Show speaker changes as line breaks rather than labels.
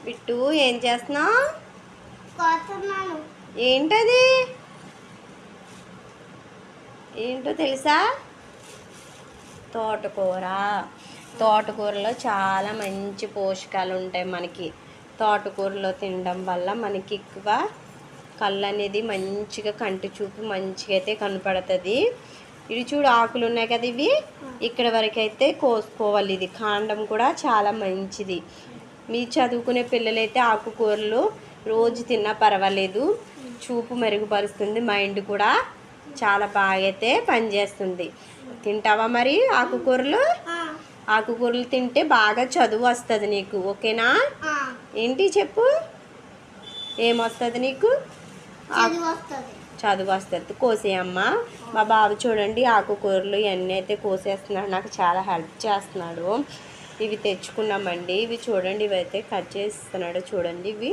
పిట్టు ఏం చేస్తున్నావు?
కోస్తున్నాను.
ఏంటది? ఏంటో తెలుసా? తోటకూర. తోటకూరలో చాలా మంచి పోషకాలు ఉంటాయి మనకి. తోటకూరలో తినడం వల్ల మనకి ఎక్కువ కళ్ళు అనేది మంచిగా కంటి చూపు మంచిగా అయితే కనపడుతుంది. ఇది చూడు, ఆకులు ఉన్నాయి కదా, ఇవి ఇక్కడ వరకు అయితే కోసుకోవాలి. ఇది కాండం కూడా చాలా మంచిది. మీ చదువుకునే పిల్లలైతే ఆకుకూరలు రోజు తిన్నా పర్వాలేదు, చూపు మెరుగుపరుస్తుంది, మైండ్ కూడా చాలా బాగా అయితే పనిచేస్తుంది. తింటావా మరి ఆకుకూరలు? ఆకుకూరలు తింటే బాగా చదువు వస్తుంది నీకు, ఓకేనా? ఏంటి చెప్పు, ఏమొస్తుంది నీకు? చదువు వస్తుంది. కోసేయమ్మా. మా బాబు చూడండి ఆకుకూరలు ఇవన్నీ అయితే కోసేస్తున్నాడు, నాకు చాలా హెల్ప్ చేస్తున్నాడు. ఇవి తెచ్చుకున్నామండి. ఇవి చూడండి, ఇవి అయితే కట్ చేస్తున్నాడు చూడండి. ఇవి